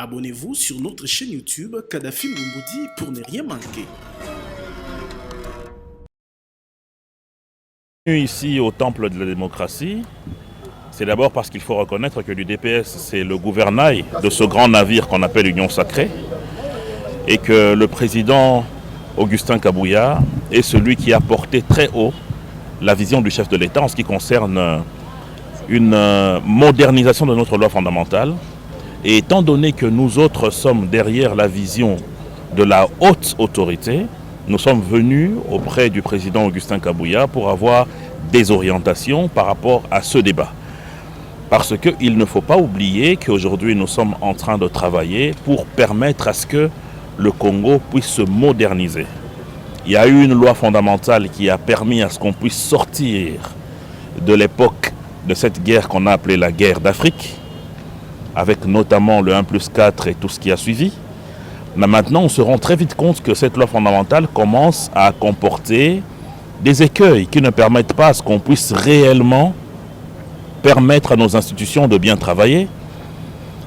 Abonnez-vous sur notre chaîne YouTube Kadhafi Mumboudi pour ne rien manquer. Ici au temple de la démocratie, c'est d'abord parce qu'il faut reconnaître que l'UDPS c'est le gouvernail de ce grand navire qu'on appelle Union Sacrée et que le président Augustin Kabouya est celui qui a porté très haut la vision du chef de l'État en ce qui concerne une modernisation de notre loi fondamentale. Et étant donné que nous autres sommes derrière la vision de la haute autorité, nous sommes venus auprès du président Augustin Kabouya pour avoir des orientations par rapport à ce débat. Parce qu'il ne faut pas oublier qu'aujourd'hui nous sommes en train de travailler pour permettre à ce que le Congo puisse se moderniser. Il y a eu une loi fondamentale qui a permis à ce qu'on puisse sortir de l'époque de cette guerre qu'on a appelée la guerre d'Afrique, avec notamment le 1+4 et tout ce qui a suivi. Mais maintenant, on se rend très vite compte que cette loi fondamentale commence à comporter des écueils qui ne permettent pas à ce qu'on puisse réellement permettre à nos institutions de bien travailler.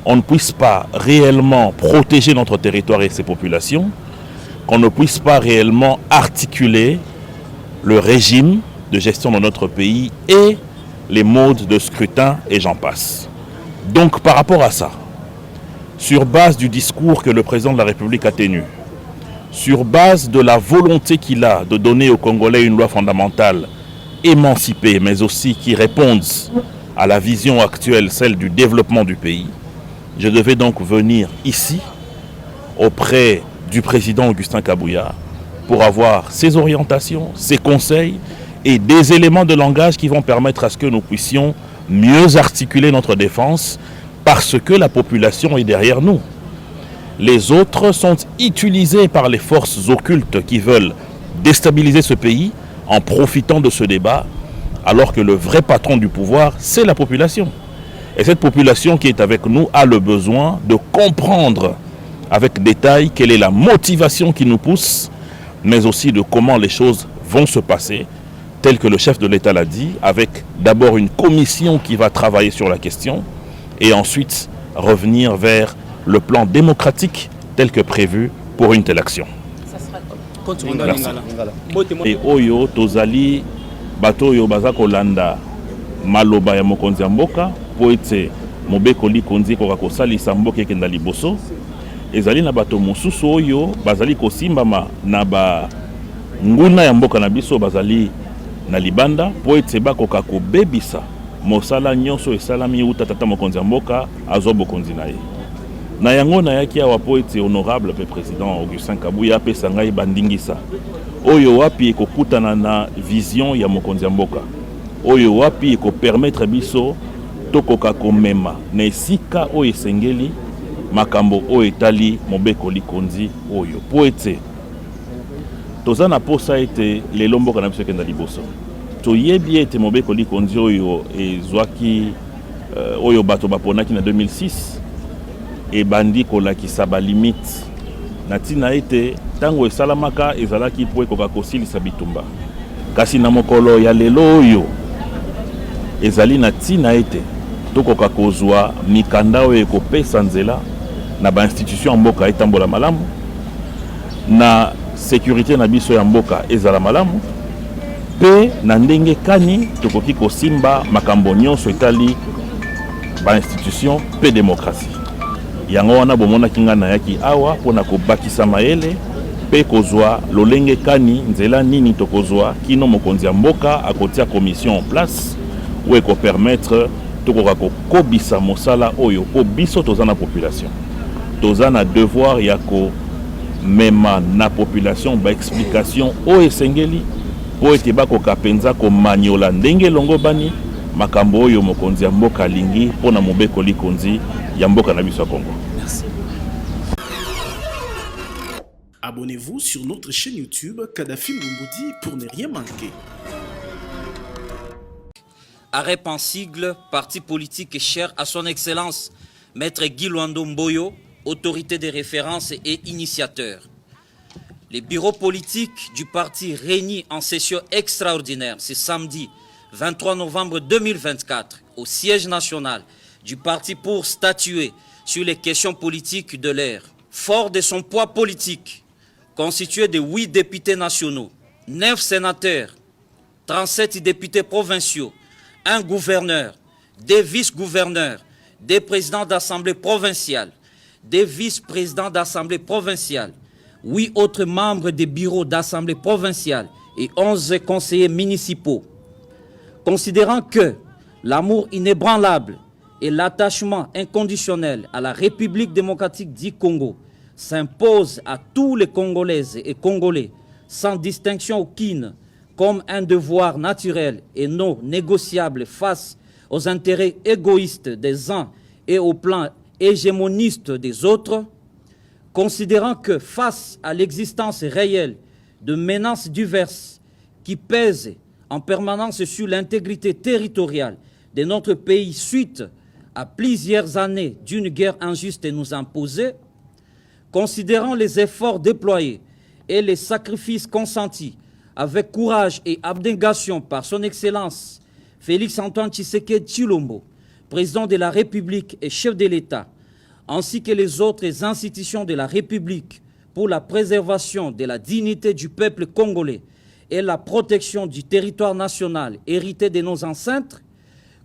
On ne puisse pas réellement protéger notre territoire et ses populations, qu'on ne puisse pas réellement articuler le régime de gestion de notre pays et les modes de scrutin et j'en passe. Donc par rapport à ça, sur base du discours que le président de la République a tenu, sur base de la volonté qu'il a de donner aux Congolais une loi fondamentale émancipée, mais aussi qui réponde à la vision actuelle, celle du développement du pays, je devais donc venir ici, auprès du président Augustin Kabouya, pour avoir ses orientations, ses conseils et des éléments de langage qui vont permettre à ce que nous puissions mieux articuler notre défense parce que la population est derrière nous. Les autres sont utilisés par les forces occultes qui veulent déstabiliser ce pays en profitant de ce débat, alors que le vrai patron du pouvoir, c'est la population. Et cette population qui est avec nous a le besoin de comprendre avec détail quelle est la motivation qui nous pousse, mais aussi de comment les choses vont se passer, tel que le chef de l'État l'a dit, avec d'abord une commission qui va travailler sur la question et ensuite revenir vers le plan démocratique tel que prévu pour une telle action. Merci. Et Oyo, Tozali, Bato Yo Bazako Landa, Maloba ya Mokonzi Mboka, Poete, Mobekoli Konzi Kokakosali Samboke Kenda Liboso, ezali na bato mosusu Oyo, Bazali Kosimbama na ba nguna ya mboka na biso bazali na libanda po ete bakoka kobebisa mosala nyonso esalami uta tata mokonzi ya mboka azwa bokonzi na ye. Na yango nayaki awa po ete honorable pe président Augustin Kabouya apesa ngai bandingisa oyo wapi ekokutana na vision ya mokonzi ya mboka, oyo wapi ekopermettre biso tokoka komema na esika oyo esengeli makambo oyo etali mobekoli konzi oyo po ete toza na posa ete lelo mboka na biso ekenda liboso. Toyebi ete mobekoli konzi oyo ezwaki oyo bato baponaki na 2006 ebandi kolakisa balimite na ntina ete ntango esalamaka ezalaki po ekoka kosilisa bitumba. Kasi na mokolo ya lelo oyo ezali na ntina ete tokoka kozwa mikanda oyo ekopesa nzela na bainstitution ya mboka etambola malamu, na sécurité na biso ya mboka ezala malamu, pe na ndenge kani tokoki kosimba makambo nyonso etali ba institution pe démocratie. Yango wana bomonaki nga nayaki awa mpona kobakisa mayele pe kozwa lolenge kani nzela nini tokozwa kino mokonzi ya mboka akotia commission en place oyo ekopermettre tokoka kokobisa mosala oyo po biso toza na population. Toza na devoir ya mema na population ba explication o esengeli po ete bakoka penza ko maniola ndenge longo bani makambo oyo mokonzi ya mboka lingi pona mobekoli konzi ya mboka na biso ya Congo. Merci. Abonnez-vous sur notre chaîne YouTube Kadhafi Mumboudi pour ne rien manquer. AREP en sigle, parti politique cher à son excellence, Maître Guy Luando Mboyo, autorité de référence et initiateur. Les bureaux politiques du parti réunis en session extraordinaire ce samedi 23 novembre 2024 au siège national du parti pour statuer sur les questions politiques de l'ère. Fort de son poids politique, constitué de 8 députés nationaux, 9 sénateurs, 37 députés provinciaux, un gouverneur, des vice-gouverneurs, des présidents d'assemblée provinciale, des vice-présidents d'assemblée provinciale, 8 autres membres des bureaux d'assemblée provinciale et 11 conseillers municipaux. Considérant que l'amour inébranlable et l'attachement inconditionnel à la République démocratique du Congo s'imposent à tous les Congolaises et Congolais, sans distinction aucune, comme un devoir naturel et non négociable face aux intérêts égoïstes des uns et au plan hégémoniste des autres, considérant que face à l'existence réelle de menaces diverses qui pèsent en permanence sur l'intégrité territoriale de notre pays suite à plusieurs années d'une guerre injuste nous imposée, considérant les efforts déployés et les sacrifices consentis avec courage et abnégation par son Excellence Félix-Antoine Tshisekedi Tshilombo, président de la République et chef de l'État, ainsi que les autres institutions de la République pour la préservation de la dignité du peuple congolais et la protection du territoire national hérité de nos ancêtres,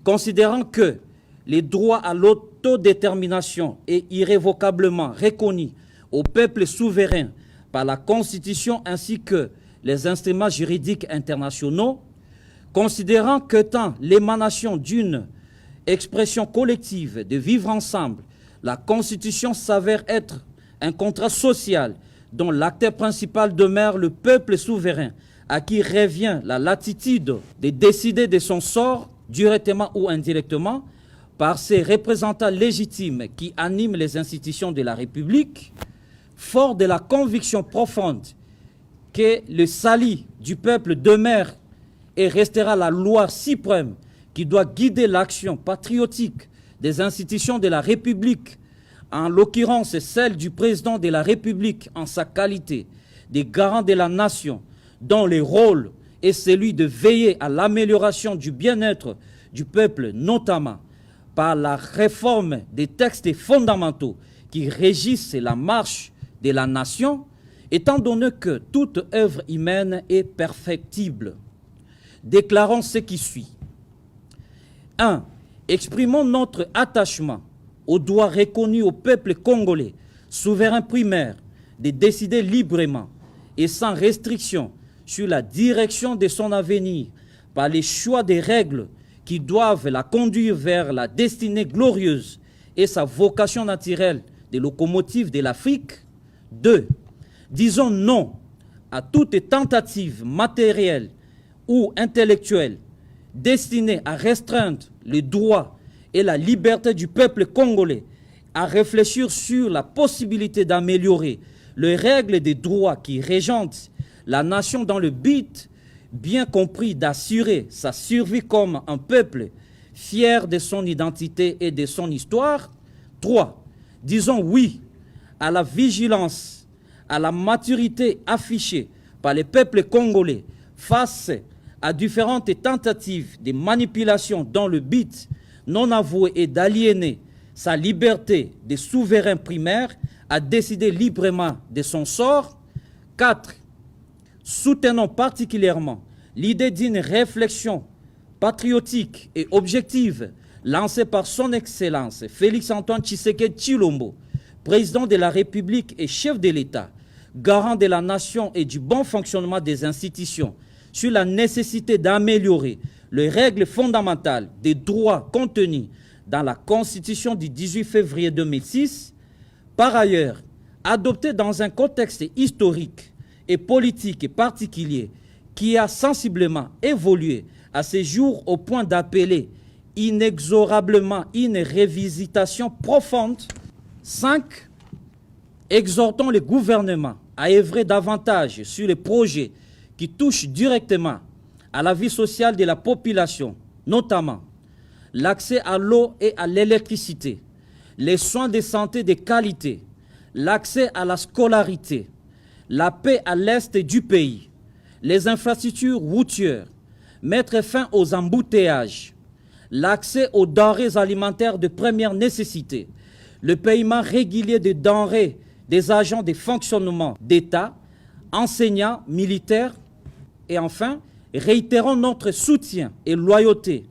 considérant que les droits à l'autodétermination est irrévocablement reconnu au peuple souverain par la Constitution ainsi que les instruments juridiques internationaux, considérant qu'étant l'émanation d'une expression collective de vivre ensemble, la Constitution s'avère être un contrat social dont l'acteur principal demeure le peuple souverain, à qui revient la latitude de décider de son sort, directement ou indirectement, par ses représentants légitimes qui animent les institutions de la République, fort de la conviction profonde que le salut du peuple demeure et restera la loi suprême qui doit guider l'action patriotique des institutions de la République, en l'occurrence celle du président de la République en sa qualité de garant de la nation, dont le rôle est celui de veiller à l'amélioration du bien-être du peuple, notamment par la réforme des textes fondamentaux qui régissent la marche de la nation, étant donné que toute œuvre humaine est perfectible. Déclarons ce qui suit. 1. Exprimons notre attachement au droit reconnu au peuple congolais, souverain primaire, de décider librement et sans restriction sur la direction de son avenir par les choix des règles qui doivent la conduire vers la destinée glorieuse et sa vocation naturelle de locomotive de l'Afrique. 2. Disons non à toute tentative matérielle ou intellectuelle destinée à restreindre les droits et la liberté du peuple congolais, à réfléchir sur la possibilité d'améliorer les règles des droits qui régentent la nation dans le but bien compris d'assurer sa survie comme un peuple fier de son identité et de son histoire. 3. Disons oui à la vigilance, à la maturité affichée par les peuples congolais face à différentes tentatives de manipulation dans le but non avoué et d'aliéner sa liberté de souverain primaire à décider librement de son sort. 4. Soutenons particulièrement l'idée d'une réflexion patriotique et objective lancée par son Excellence Félix-Antoine Tshisekedi Tshilombo, président de la République et chef de l'État, garant de la nation et du bon fonctionnement des institutions, sur la nécessité d'améliorer les règles fondamentales des droits contenus dans la Constitution du 18 février 2006, par ailleurs, adoptée dans un contexte historique et politique particulier qui a sensiblement évolué à ce jour au point d'appeler inexorablement une révisitation profonde. 5. Exhortons le gouvernement à œuvrer davantage sur les projets qui touchent directement à la vie sociale de la population, notamment l'accès à l'eau et à l'électricité, les soins de santé de qualité, l'accès à la scolarité, la paix à l'est du pays, les infrastructures routières, mettre fin aux embouteillages, l'accès aux denrées alimentaires de première nécessité, le paiement régulier des denrées des agents de fonctionnement d'État, enseignants, militaires, et enfin, réitérons notre soutien et loyauté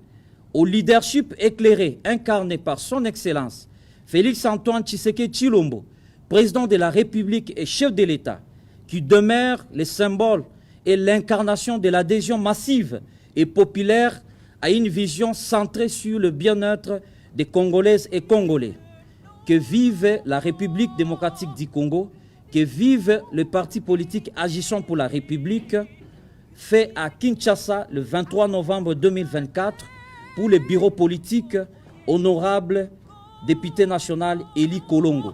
au leadership éclairé incarné par son Excellence Félix-Antoine Tshisekedi Tshilombo, président de la République et chef de l'État, qui demeure le symbole et l'incarnation de l'adhésion massive et populaire à une vision centrée sur le bien-être des Congolaises et Congolais. Que vive la République démocratique du Congo, que vive le parti politique Agissons pour la République, fait à Kinshasa le 23 novembre 2024 pour le bureau politique honorable député national Eli Kolongo.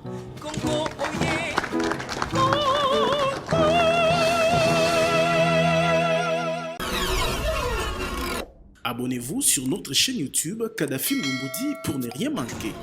Abonnez-vous sur notre chaîne YouTube Kadhafi Mboumoudi pour ne rien manquer.